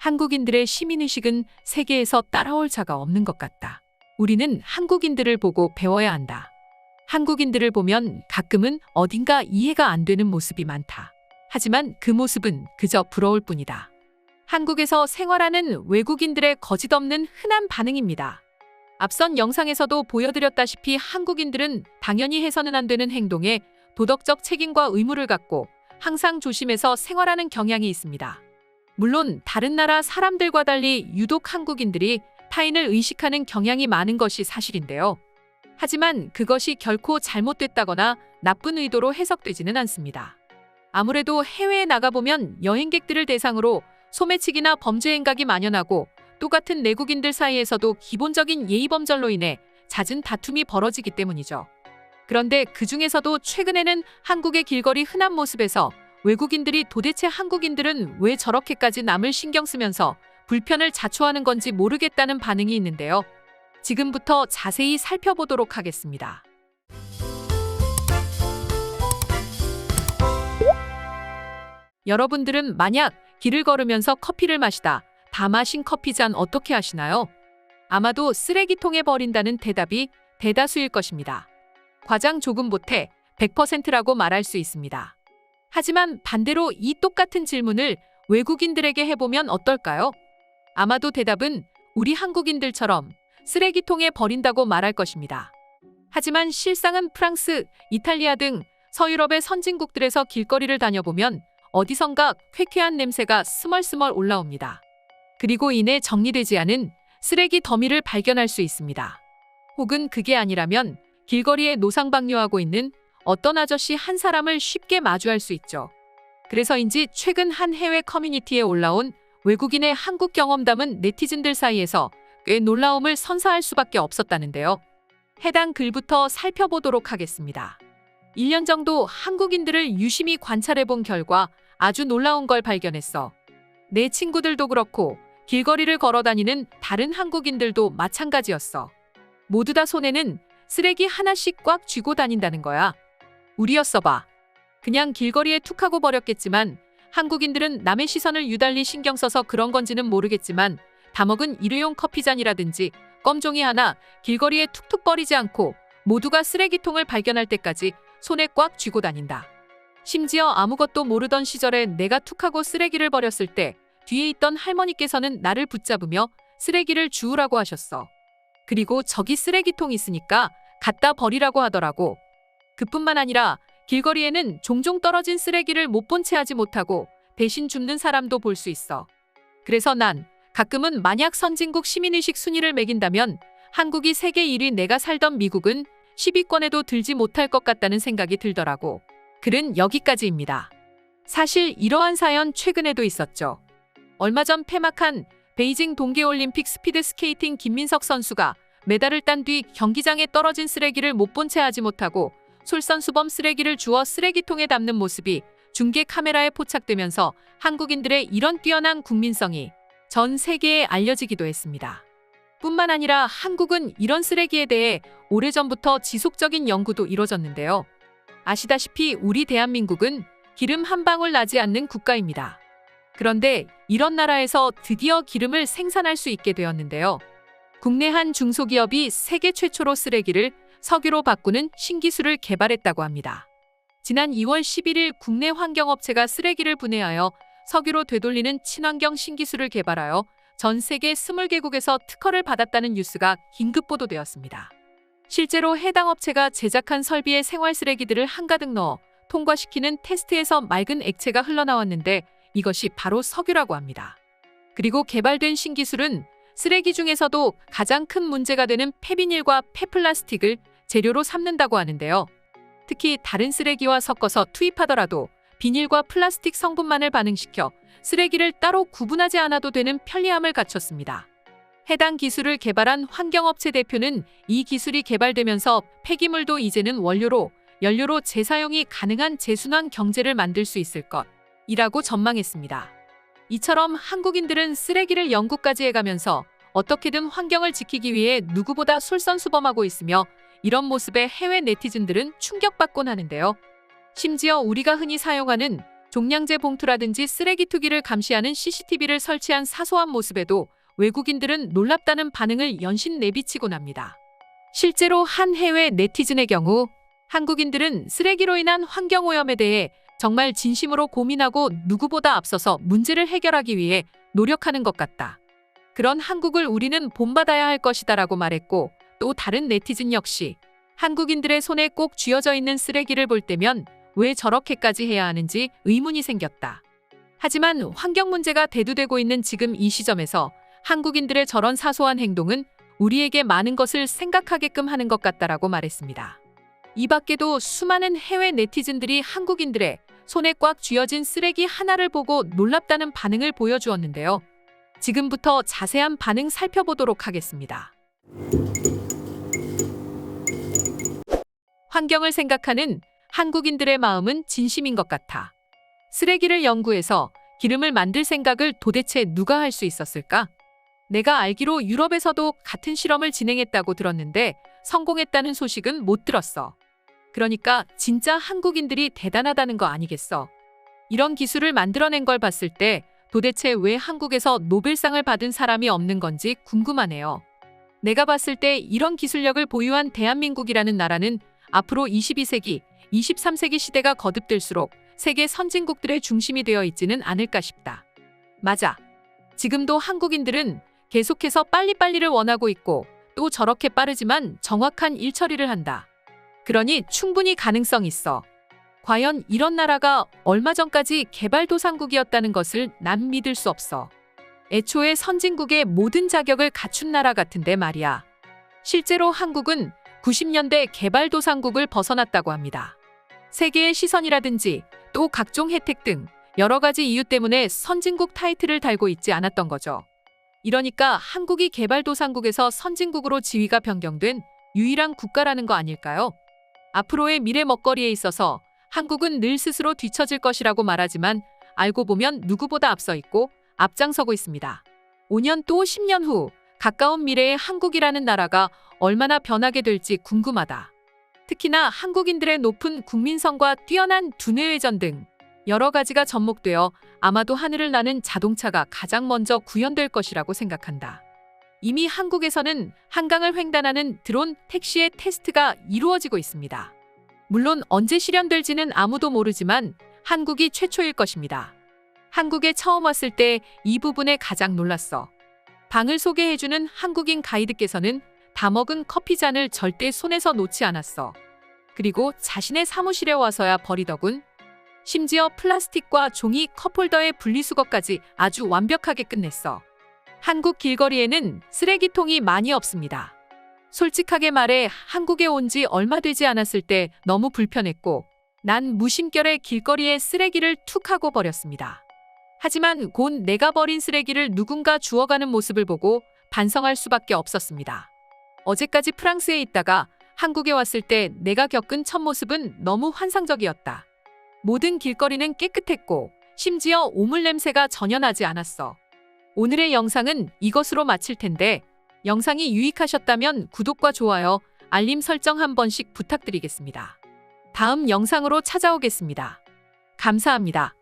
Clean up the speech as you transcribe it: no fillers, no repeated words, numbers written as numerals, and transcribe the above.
한국인들의 시민의식은 세계에서 따라올 자가 없는 것 같다. 우리는 한국인들을 보고 배워야 한다. 한국인들을 보면 가끔은 어딘가 이해가 안 되는 모습이 많다. 하지만 그 모습은 그저 부러울 뿐이다. 한국에서 생활하는 외국인들의 거짓없는 흔한 반응입니다. 앞선 영상에서도 보여드렸다시피 한국인들은 당연히 해서는 안 되는 행동에 도덕적 책임과 의무를 갖고 항상 조심해서 생활하는 경향이 있습니다. 물론 다른 나라 사람들과 달리 유독 한국인들이 타인을 의식하는 경향이 많은 것이 사실인데요. 하지만 그것이 결코 잘못됐다거나 나쁜 의도로 해석되지는 않습니다. 아무래도 해외에 나가보면 여행객들을 대상으로 소매치기나 범죄 행각이 만연하고 똑같은 내국인들 사이에서도 기본적인 예의범절로 인해 잦은 다툼이 벌어지기 때문이죠. 그런데 그 중에서도 최근에는 한국의 길거리 흔한 모습에서 외국인들이 도대체 한국인들은 왜 저렇게까지 남을 신경 쓰면서 불편을 자초하는 건지 모르겠다는 반응이 있는데요. 지금부터 자세히 살펴보도록 하겠습니다. 여러분들은 만약 길을 걸으면서 커피를 마시다 다 마신 커피 잔 어떻게 하시나요? 아마도 쓰레기통에 버린다는 대답이 대다수일 것입니다. 과장 조금 보태 100%라고 말할 수 있습니다. 하지만 반대로 이 똑같은 질문을 외국인들에게 해보면 어떨까요? 아마도 대답은 우리 한국인들처럼 쓰레기통에 버린다고 말할 것입니다. 하지만 실상은 프랑스, 이탈리아 등 서유럽의 선진국들에서 길거리를 다녀보면 어디선가 쾌쾌한 냄새가 스멀스멀 올라옵니다. 그리고 이내 정리되지 않은 쓰레기 더미를 발견할 수 있습니다. 혹은 그게 아니라면 길거리에 노상방뇨하고 있는 어떤 아저씨 한 사람을 쉽게 마주할 수 있죠. 그래서인지 최근 한 해외 커뮤니티에 올라온 외국인의 한국 경험담은 네티즌들 사이에서 꽤 놀라움을 선사할 수밖에 없었다는데요. 해당 글부터 살펴보도록 하겠습니다. 1년 정도 한국인들을 유심히 관찰해본 결과 아주 놀라운 걸 발견했어. 내 친구들도 그렇고 길거리를 걸어다니는 다른 한국인들도 마찬가지였어. 모두 다 손에는 쓰레기 하나씩 꽉 쥐고 다닌다는 거야. 우리였어 봐. 그냥 길거리에 툭 하고 버렸겠지만 한국인들은 남의 시선을 유달리 신경 써서 그런 건지는 모르겠지만 다 먹은 일회용 커피잔이라든지 껌종이 하나 길거리에 툭툭 버리지 않고 모두가 쓰레기통을 발견할 때까지 손에 꽉 쥐고 다닌다. 심지어 아무것도 모르던 시절에 내가 툭 하고 쓰레기를 버렸을 때 뒤에 있던 할머니께서는 나를 붙잡으며 쓰레기를 주우라고 하셨어. 그리고 저기 쓰레기통 있으니까 갖다 버리라고 하더라고. 그뿐만 아니라 길거리에는 종종 떨어진 쓰레기를 못 본 채 하지 못하고 대신 줍는 사람도 볼 수 있어. 그래서 난 가끔은 만약 선진국 시민의식 순위를 매긴다면 한국이 세계 1위 내가 살던 미국은 10위권에도 들지 못할 것 같다는 생각이 들더라고. 글은 여기까지입니다. 사실 이러한 사연 최근에도 있었죠. 얼마 전 폐막한 베이징 동계올림픽 스피드스케이팅 김민석 선수가 메달을 딴 뒤 경기장에 떨어진 쓰레기를 못 본 채 하지 못하고 솔선수범 쓰레기를 주워 쓰레기통에 담는 모습이 중계 카메라에 포착되면서 한국인들의 이런 뛰어난 국민성이 전 세계에 알려지기도 했습니다. 뿐만 아니라 한국은 이런 쓰레기에 대해 오래전부터 지속적인 연구도 이뤄졌는데요. 아시다시피 우리 대한민국은 기름 한 방울 나지 않는 국가입니다. 그런데 이런 나라에서 드디어 기름을 생산할 수 있게 되었는데요. 국내 한 중소기업이 세계 최초로 쓰레기를 석유로 바꾸는 신기술을 개발했다고 합니다. 지난 2월 11일 국내 환경업체가 쓰레기를 분해하여 석유로 되돌리는 친환경 신기술을 개발하여 전 세계 20개국에서 특허를 받았다는 뉴스가 긴급 보도되었습니다. 실제로 해당 업체가 제작한 설비에 생활 쓰레기들을 한가득 넣어 통과시키는 테스트에서 맑은 액체가 흘러나왔는데 이것이 바로 석유라고 합니다. 그리고 개발된 신기술은 쓰레기 중에서도 가장 큰 문제가 되는 폐비닐과 폐플라스틱을 재료로 삼는다고 하는데요. 특히 다른 쓰레기와 섞어서 투입하더라도 비닐과 플라스틱 성분만을 반응시켜 쓰레기를 따로 구분하지 않아도 되는 편리함을 갖췄습니다. 해당 기술을 개발한 환경업체 대표는 이 기술이 개발되면서 폐기물도 이제는 연료로 재사용이 가능한 재순환 경제를 만들 수 있을 것이라고 전망했습니다. 이처럼 한국인들은 쓰레기를 영국까지 해가면서 어떻게든 환경을 지키기 위해 누구보다 솔선수범하고 있으며 이런 모습에 해외 네티즌들은 충격받곤 하는데요. 심지어 우리가 흔히 사용하는 종량제 봉투라든지 쓰레기 투기를 감시하는 CCTV를 설치한 사소한 모습에도 외국인들은 놀랍다는 반응을 연신 내비치곤 합니다. 실제로 한 해외 네티즌의 경우 한국인들은 쓰레기로 인한 환경오염에 대해 정말 진심으로 고민하고 누구보다 앞서서 문제를 해결하기 위해 노력하는 것 같다. 그런 한국을 우리는 본받아야 할 것이다라고 말했고, 또 다른 네티즌 역시 한국인들의 손에 꼭 쥐어져 있는 쓰레기를 볼 때면 왜 저렇게까지 해야 하는지 의문이 생겼다. 하지만 환경 문제가 대두되고 있는 지금 이 시점에서 한국인들의 저런 사소한 행동은 우리에게 많은 것을 생각하게끔 하는 것 같다라고 말했습니다. 이 밖에도 수많은 해외 네티즌들이 한국인들의 손에 꽉 쥐어진 쓰레기 하나를 보고 놀랍다는 반응을 보여주었는데요. 지금부터 자세한 반응 살펴보도록 하겠습니다. 환경을 생각하는 한국인들의 마음은 진심인 것 같아. 쓰레기를 연구해서 기름을 만들 생각을 도대체 누가 할 수 있었을까? 내가 알기로 유럽에서도 같은 실험을 진행했다고 들었는데 성공했다는 소식은 못 들었어. 그러니까 진짜 한국인들이 대단하다는 거 아니겠어? 이런 기술을 만들어낸 걸 봤을 때 도대체 왜 한국에서 노벨상을 받은 사람이 없는 건지 궁금하네요. 내가 봤을 때 이런 기술력을 보유한 대한민국이라는 나라는 앞으로 22세기, 23세기 시대가 거듭될수록 세계 선진국들의 중심이 되어 있지는 않을까 싶다. 맞아. 지금도 한국인들은 계속해서 빨리빨리를 원하고 있고 또 저렇게 빠르지만 정확한 일처리를 한다. 그러니 충분히 가능성 있어. 과연 이런 나라가 얼마 전까지 개발도상국이었다는 것을 난 믿을 수 없어. 애초에 선진국의 모든 자격을 갖춘 나라 같은데 말이야. 실제로 한국은 90년대 개발도상국을 벗어났다고 합니다. 세계의 시선이라든지 또 각종 혜택 등 여러 가지 이유 때문에 선진국 타이틀을 달고 있지 않았던 거죠. 이러니까 한국이 개발도상국에서 선진국으로 지위가 변경된 유일한 국가라는 거 아닐까요? 앞으로의 미래 먹거리에 있어서 한국은 늘 스스로 뒤처질 것이라고 말하지만 알고 보면 누구보다 앞서 있고 앞장서고 있습니다. 5년 또 10년 후 가까운 미래의 한국이라는 나라가 얼마나 변하게 될지 궁금하다. 특히나 한국인들의 높은 국민성과 뛰어난 두뇌회전 등 여러 가지가 접목되어 아마도 하늘을 나는 자동차가 가장 먼저 구현될 것이라고 생각한다. 이미 한국에서는 한강을 횡단하는 드론 택시의 테스트가 이루어지고 있습니다. 물론 언제 실현될지는 아무도 모르지만 한국이 최초일 것입니다. 한국에 처음 왔을 때 이 부분에 가장 놀랐어. 방을 소개해주는 한국인 가이드께서는 다 먹은 커피잔을 절대 손에서 놓지 않았어. 그리고 자신의 사무실에 와서야 버리더군. 심지어 플라스틱과 종이 컵홀더의 분리수거까지 아주 완벽하게 끝냈어. 한국 길거리에는 쓰레기통이 많이 없습니다. 솔직하게 말해 한국에 온 지 얼마 되지 않았을 때 너무 불편했고 난 무심결에 길거리에 쓰레기를 툭 하고 버렸습니다. 하지만 곧 내가 버린 쓰레기를 누군가 주워가는 모습을 보고 반성할 수밖에 없었습니다. 어제까지 프랑스에 있다가 한국에 왔을 때 내가 겪은 첫 모습은 너무 환상적이었다. 모든 길거리는 깨끗했고 심지어 오물 냄새가 전혀 나지 않았어. 오늘의 영상은 이것으로 마칠 텐데 영상이 유익하셨다면 구독과 좋아요, 알림 설정 한 번씩 부탁드리겠습니다. 다음 영상으로 찾아오겠습니다. 감사합니다.